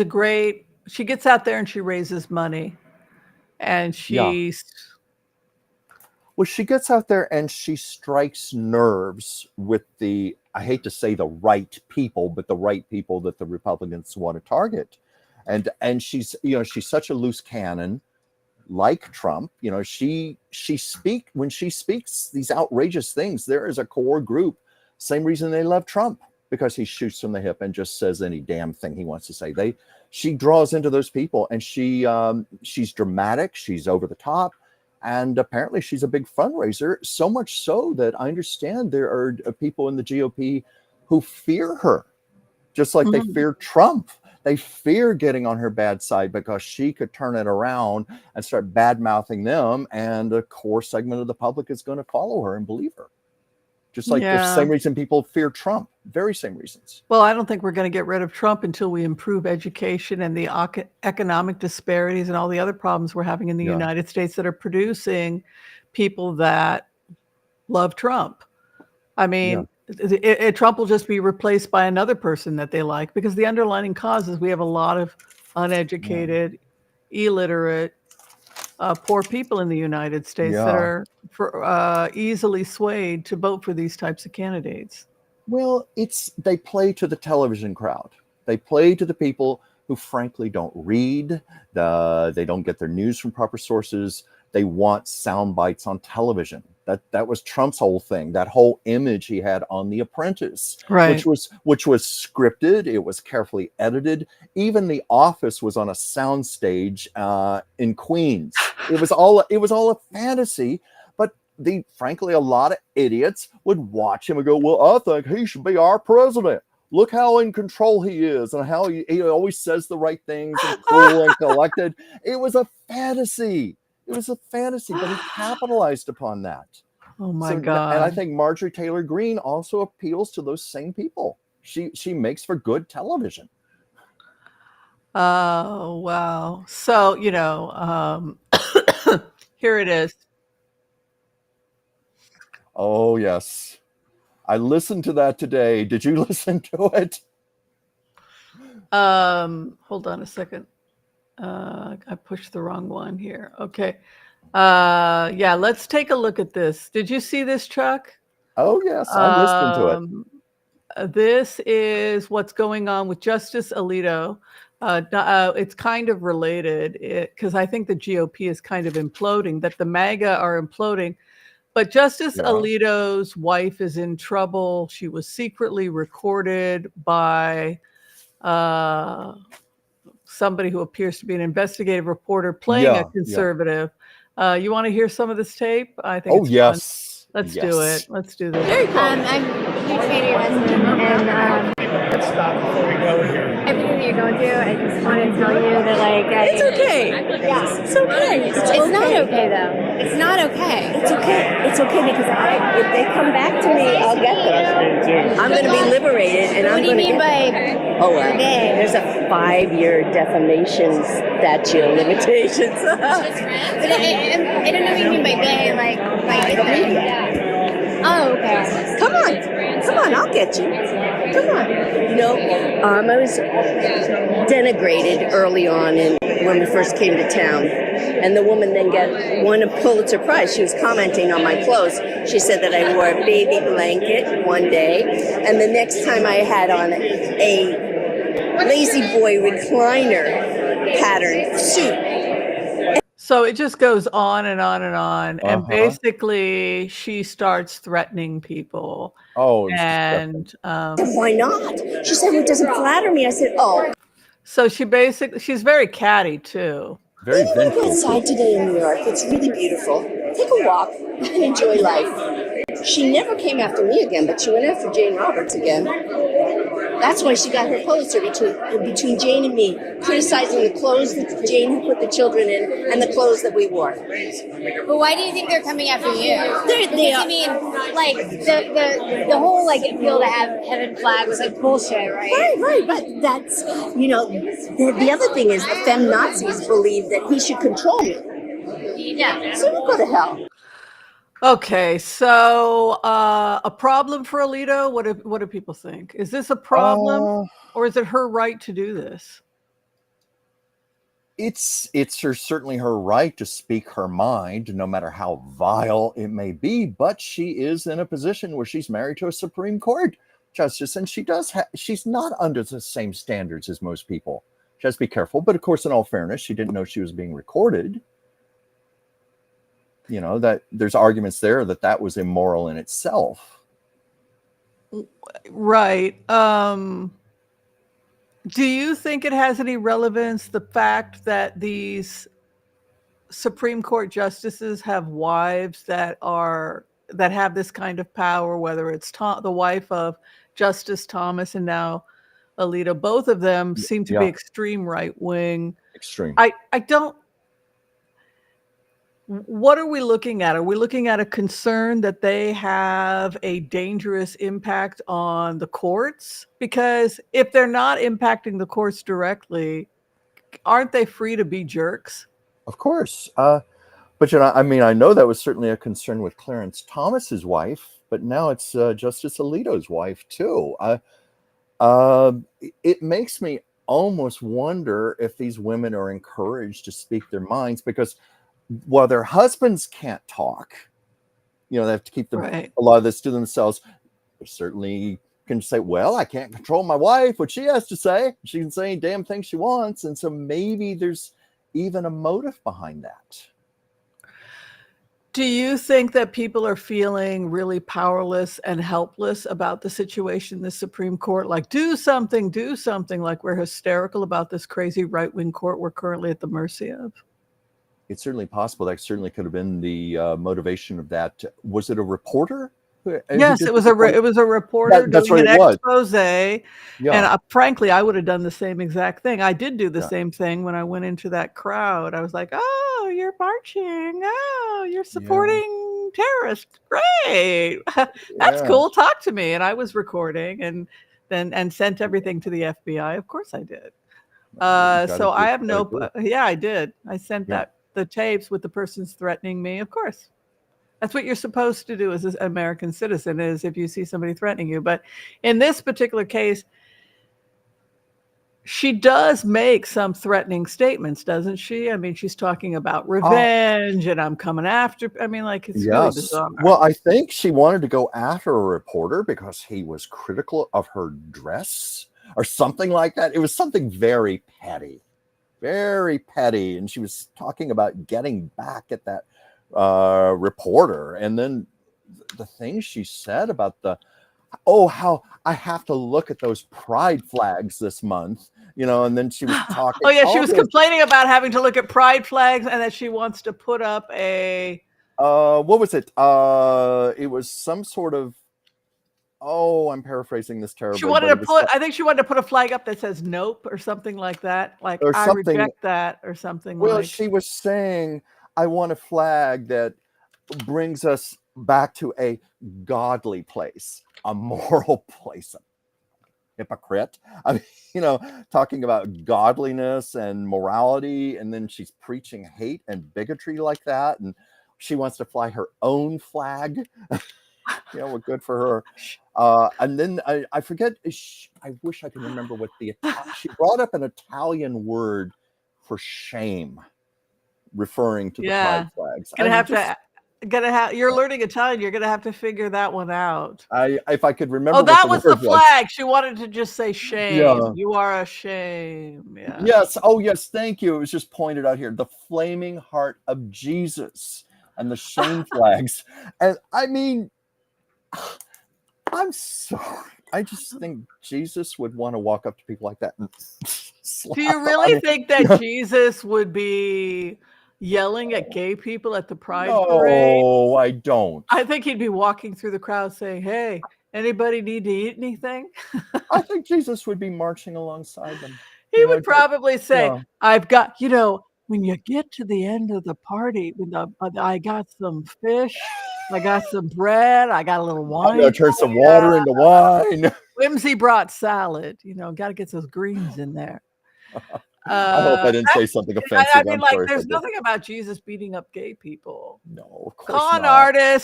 gets out there and she raises money. And she gets out there and she strikes nerves with I hate to say the right people, but the right people that the Republicans want to target. And she's, she's such a loose cannon, like Trump. She when she speaks these outrageous things, there is a core group, same reason they love Trump, because he shoots from the hip and just says any damn thing he wants to say. She draws into those people, and she's dramatic, she's over the top, and apparently she's a big fundraiser, so much so that I understand there are people in the GOP who fear her, just like they fear Trump. They fear getting on her bad side because she could turn it around and start bad-mouthing them, and a core segment of the public is going to follow her and believe her. Just like the same reason people fear Trump. Very same reasons. Well, I don't think we're going to get rid of Trump until we improve education and the economic disparities and all the other problems we're having in the United States that are producing people that love Trump. I mean, Trump will just be replaced by another person that they like, because the underlying cause is we have a lot of uneducated, illiterate, poor people in the United States that are easily swayed to vote for these types of candidates. Well, they play to the television crowd. They play to the people who frankly don't read. They don't get their news from proper sources. They want sound bites on television. That was Trump's whole thing. That whole image he had on The Apprentice, right, which was scripted. It was carefully edited. Even The Office was on a soundstage in Queens. It was all a fantasy. But frankly, a lot of idiots would watch him and go, "Well, I think he should be our president. Look how in control he is, and how he always says the right things and cool and collected." It was a fantasy. It was a fantasy, but he capitalized upon that. Oh my God. And I think Marjorie Taylor Greene also appeals to those same people. She makes for good television. Oh, wow. So, here it is. Oh, yes. I listened to that today. Did you listen to it? Hold on a second. I pushed the wrong one here. Okay. Let's take a look at this. Did you see this, Chuck? Oh, yes. I listened to it. This is what's going on with Justice Alito. It's kind of related because I think the GOP is kind of imploding, that the MAGA are imploding. But Justice Alito's wife is in trouble. She was secretly recorded by somebody who appears to be an investigative reporter playing a conservative. You want to hear some of this tape? I think it's fun. Let's do it. Let's do this. I'm a huge fan of your husband, and let's stop before we go here. Everything that you're going through, I just want to tell you that, it's okay. Yeah, it's okay. It's not okay, though. It's not okay. It's okay. It's okay because if they come back to me, I'll get them. I'm going to be liberated, and I'm going to. What do you mean by? Oh, there's a 5-year defamation statute of limitations. But I don't know what you mean by gay, like by. Oh, okay. Come on, I'll get you. Come on. I was denigrated early on when we first came to town. And the woman then won a Pulitzer Prize. She was commenting on my clothes. She said that I wore a baby blanket one day, and the next time I had on a lazy boy recliner pattern suit. So it just goes on and on and on. And basically she starts threatening people. Oh, and why not? She said, it doesn't flatter me. I said, oh. So she's very catty too. Very vengeful. Go outside today in New York. It's really beautiful. Take a walk and enjoy life. She never came after me again, but she went after Jane Roberts again. That's why she got her Pulitzer between Jane and me, criticizing the clothes that Jane put the children in and the clothes that we wore. But why do you think they're coming after you? They are. I mean, like the whole appeal to have heaven flag was bullshit, right? Right. But that's the other thing is the feminazis believe that he should control me. Yeah. So we'll go to hell. Okay, so a problem for Alito? What do people think? Is this a problem, or is it her right to do this? It's certainly her right to speak her mind, no matter how vile it may be. But she is in a position where she's married to a Supreme Court justice, and she's not under the same standards as most people. She has to be careful. But of course, in all fairness, she didn't know she was being recorded. You know, that there's arguments there that was immoral in itself. Right. Do you think it has any relevance, the fact that these Supreme Court justices have wives that have this kind of power, whether it's the wife of Justice Thomas and now Alito? Both of them seem to be extreme right wing. Extreme. I don't. What are we looking at? Are we looking at a concern that they have a dangerous impact on the courts? Because if they're not impacting the courts directly, aren't they free to be jerks? Of course. But, you know, I mean, I know that was certainly a concern with Clarence Thomas's wife, but now it's Justice Alito's wife, too. It makes me almost wonder if these women are encouraged to speak their minds, because while their husbands can't talk, you know, they have to keep a lot of this to themselves. They certainly can say, well, I can't control my wife, what she has to say. She can say any damn thing she wants. And so maybe there's even a motive behind that. Do you think that people are feeling really powerless and helpless about the situation in the Supreme Court? Like, do something, like we're hysterical about this crazy right-wing court we're currently at the mercy of? It's certainly possible. That certainly could have been the motivation of that. Was it a reporter? Yes, it was a reporter doing an expose. And frankly, I would have done the same exact thing. I did do the same thing when I went into that crowd. I was like, oh, you're marching. Oh, you're supporting terrorists. Great. That's cool. Talk to me. And I was recording and sent everything to the FBI. Of course I did. So I have I did. I sent the tapes with the persons threatening me. Of course. That's what you're supposed to do as an American citizen, is if you see somebody threatening you. But in this particular case, she does make some threatening statements, doesn't she? I mean, she's talking about revenge and I'm coming after. I mean, like, it's really bizarre. Well, I think she wanted to go after a reporter because he was critical of her dress or something like that. It was something very petty. And she was talking about getting back at that reporter. And then the things she said about how I have to look at those pride flags this month, you know, and then she was talking. She was complaining about having to look at pride flags and that she wants to put up a what was it? It was some sort of I'm paraphrasing this terribly. I think she wanted to put a flag up that says nope or something like that. Like, I reject that or something. Well, she was saying, I want a flag that brings us back to a godly place, a moral place. Hypocrite. I mean, you know, talking about godliness and morality, and then she's preaching hate and bigotry like that, and she wants to fly her own flag. You know, well, good for her. And then I forget. I wish I could remember what she brought up an Italian word for shame, referring to the pride flags. You're learning Italian. You're gonna have to figure that one out. If I could remember. Oh, that was the flag. She wanted to just say shame. Yeah. You are a shame. Yeah. Yes. Oh, yes. Thank you. It was just pointed out here. The flaming heart of Jesus and the shame flags. And I mean, I'm sorry. I just think Jesus would want to walk up to people like that and Do you really think that Jesus would be yelling at gay people at the Pride Parade? No, I don't. I think he'd be walking through the crowd saying, hey, anybody need to eat anything? I think Jesus would be marching alongside them. He would probably say, I've got, you know, when you get to the end of the party, I got some fish, I got some bread, I got a little wine. I'm going to turn some water into wine. Whimsy brought salad, you know, got to get those greens in there. I hope I didn't say something offensive. I mean, like, there's nothing about Jesus beating up gay people. No, of course not.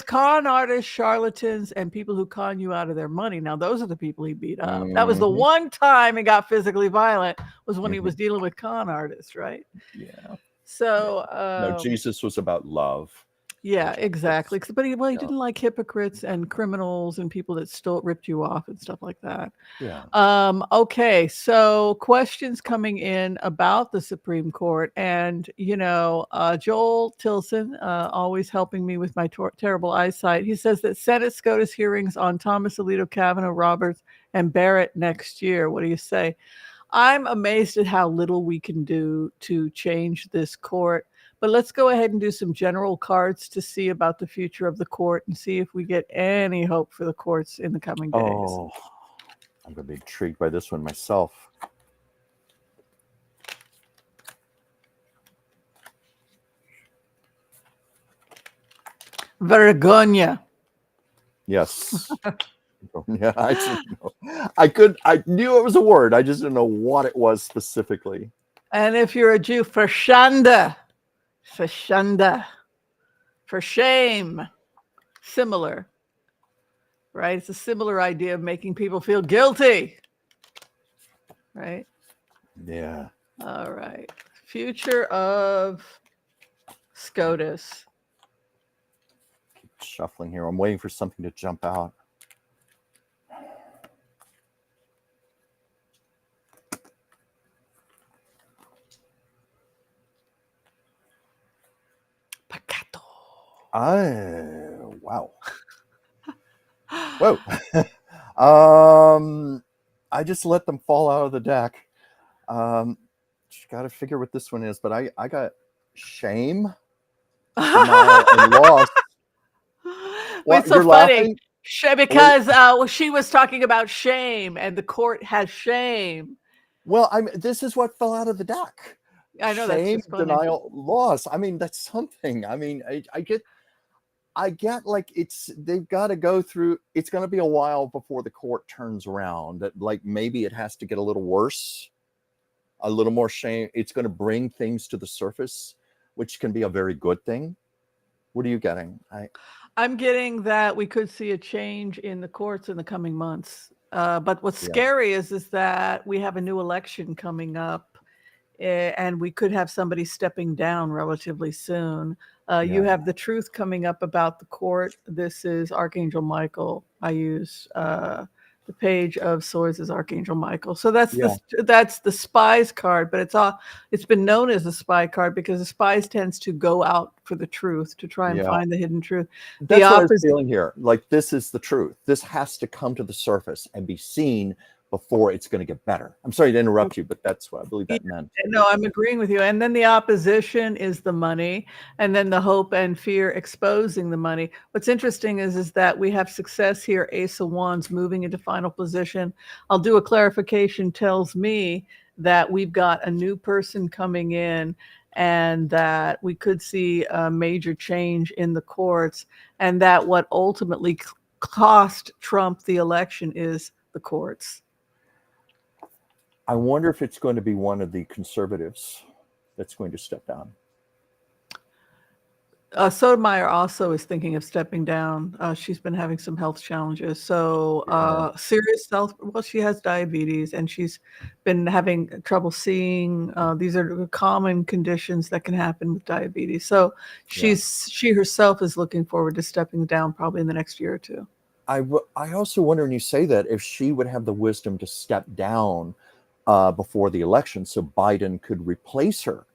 Con artists, charlatans, and people who con you out of their money. Now, those are the people he beat up. That was the one time he got physically violent, was when he was dealing with con artists, right? Yeah. So no, Jesus was about love. Yeah, exactly. But he Yeah. didn't like hypocrites and criminals and people that still ripped you off and stuff like that. Yeah. Okay, so questions coming in about the Supreme Court, and Joel Tilson, always helping me with my terrible eyesight. He says that Senate SCOTUS hearings on Thomas, Alito, Kavanaugh, Roberts, and Barrett next year. What do you say? I'm amazed at how little we can do to change this court. But let's go ahead and do some general cards to see about the future of the court and see if we get any hope for the courts in the coming days. Oh, I'm going to be intrigued by this one myself. Vergonia. Yes. Yeah, I knew it was a word. I just didn't know what it was specifically. And if you're a Jew, Verschande. Verschande. For shame. Similar. Right? It's a similar idea of making people feel guilty. Right? Yeah. All right. Future of SCOTUS. Keep shuffling here. I'm waiting for something to jump out. Peccato. Oh, wow. Whoa. I just let them fall out of the deck. Got to figure what this one is, but I got shame, denial, and loss. What's so you're funny? laughing? Because she was talking about shame, and the court has shame. Well, this is what fell out of the deck. I know, Shame, that's just funny. denial, loss. I mean, that's something. I mean, I get like they've got to go through. It's going to be a while before the court turns around. That like maybe it has to get a little worse, a little more shame. It's going to bring things to the surface, which can be a very good thing. What are you getting? I'm getting that we could see a change in the courts in the coming months. But what's scary is that we have a new election coming up, and we could have somebody stepping down relatively soon. You have the truth coming up about the court. This is Archangel Michael. I use the Page of Swords as Archangel Michael. So that's the spies card, but it's been known as a spy card because the spies tends to go out for the truth to try and find the hidden truth. That's what I was feeling here. Like this is the truth. This has to come to the surface and be seen before it's going to get better. I'm sorry to interrupt you, but that's what I believe that meant. No, I'm agreeing with you. And then the opposition is the money, and then the hope and fear exposing the money. What's interesting is that we have success here, Ace of Wands moving into final position. I'll do a clarification, tells me that we've got a new person coming in and that we could see a major change in the courts, and that what ultimately cost Trump the election is the courts. I wonder if it's going to be one of the conservatives that's going to step down. Sotomayor also is thinking of stepping down. She's been having some health challenges. So serious health. Well, she has diabetes and she's been having trouble seeing. These are common conditions that can happen with diabetes. So she herself is looking forward to stepping down probably in the next year or two. I also wonder when you say that if she would have the wisdom to step down before the election so Biden could replace her.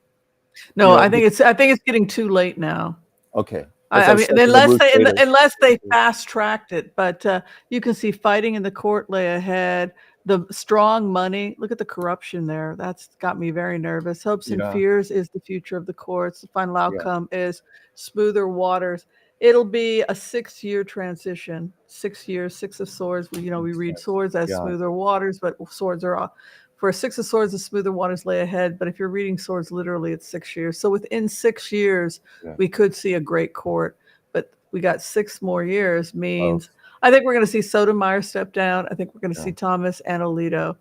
No, I think it's getting too late now. Okay. I mean, unless they fast tracked it, but you can see fighting in the court lay ahead. The strong money. Look at the corruption there. That's got me very nervous. Hopes and fears is the future of the courts. The final outcome is smoother waters. It'll be a 6-year transition. 6 years, 6 of Swords. We read swords as smoother waters, but swords are for a 6 of Swords, the smoother waters lay ahead. But if you're reading swords, literally, it's 6 years. So within 6 years, we could see a great court. But we got 6 more years means I think we're going to see Sotomayor step down. I think we're going to see Thomas and Alito.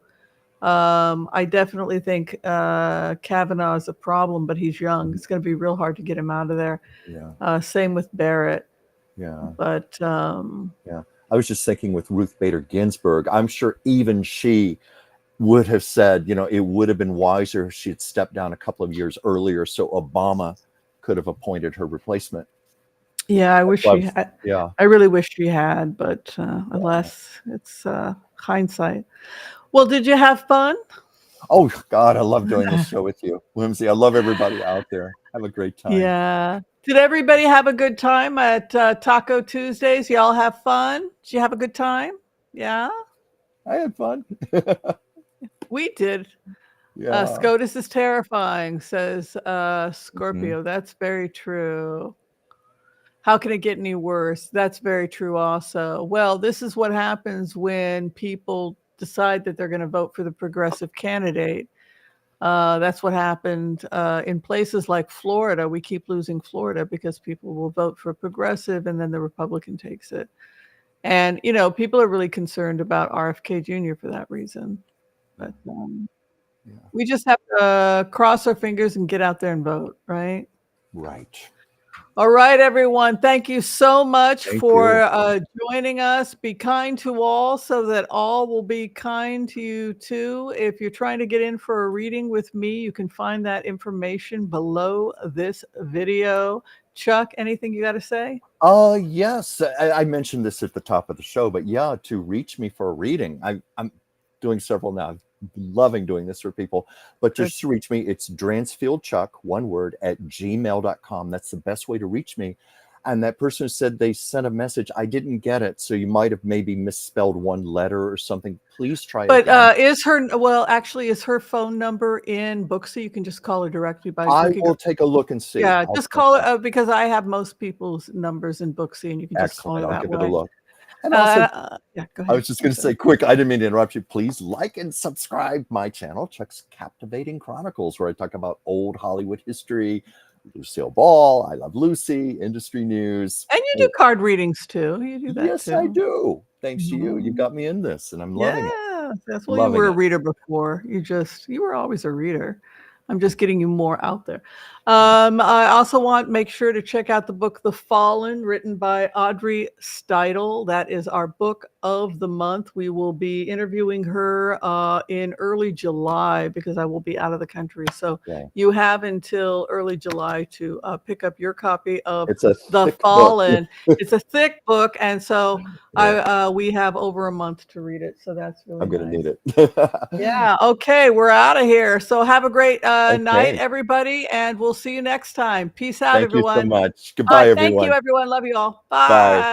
I definitely think Kavanaugh is a problem, but he's young. It's going to be real hard to get him out of there. Same with Barrett. But I was just thinking with Ruth Bader Ginsburg, I'm sure even she would have said, it would have been wiser if she had stepped down a couple of years earlier so Obama could have appointed her replacement. Yeah, I wish she Loves, had. yeah. I really wish she had, but alas, it's hindsight. Well, did you have fun? Oh God, I love doing this show with you, Whimsy. I love everybody out there. Have a great time. Yeah. Did everybody have a good time at Taco Tuesdays? Y'all have fun? Did you have a good time? Yeah, I had fun. we did. Yeah. SCOTUS is terrifying, says Mhm. Scorpio. That's very true. How can it get any worse? That's very true also. Well, this is what happens when people decide that they're going to vote for the progressive candidate. That's what happened in places like Florida. We keep losing Florida because people will vote for progressive and then the Republican takes it. And, you know, people are really concerned about RFK Jr. for that reason. But Yeah. we just have to cross our fingers and get out there and vote, right? Right. All right, everyone. Thank you so much Thank for you. joining us. Be kind to all so that all will be kind to you too. If you're trying to get in for a reading with me, you can find that information below this video. Chuck, anything you got to say? Yes. I mentioned this at the top of the show, but yeah, to reach me for a reading, I'm doing several now. I'm loving doing this for people, but just to reach me, it's Dransfield Chuck, one word, at gmail.com. That's the best way to reach me. And that person said they sent a message. I didn't get it. So you might have maybe misspelled one letter or something. Please try again. But is her phone number in Booksy? You can just call her directly by I looking will up. take a look and see. Yeah, I'll just check call that. it because I have most people's numbers in Booksy, and you can just call Excellent. her I'll that give it a way. look. And also, Yeah, go I ahead. was just going to say quick, I didn't mean to interrupt you. Please like and subscribe my channel, Chuck's Captivating Chronicles, where I talk about old Hollywood history, Lucille Ball, I Love Lucy, industry news. And you do card readings too. You do that Yes, too. I do. Thanks to you. You Mhm. got me in this, and I'm loving it. Yeah, that's well, you Loving were a it. reader before. You were always a reader. I'm just getting you more out there. I also make sure to check out the book The Fallen, written by Audrey Steidel. That is our book of the month. We will be interviewing her in early July because I will be out of the country. So Yeah. you have until early July to pick up your copy of It's a The thick Fallen. book. It's a thick book, and so Yeah. we have over a month to read it. So that's really I'm going to nice. need it. Yeah. Okay. We're out of here. So have a great night, Okay. everybody, and we'll see you next time. Peace out, Thank you so everyone. much. All Goodbye, right. Thank you, everyone. everyone. Love you all. Bye. Bye.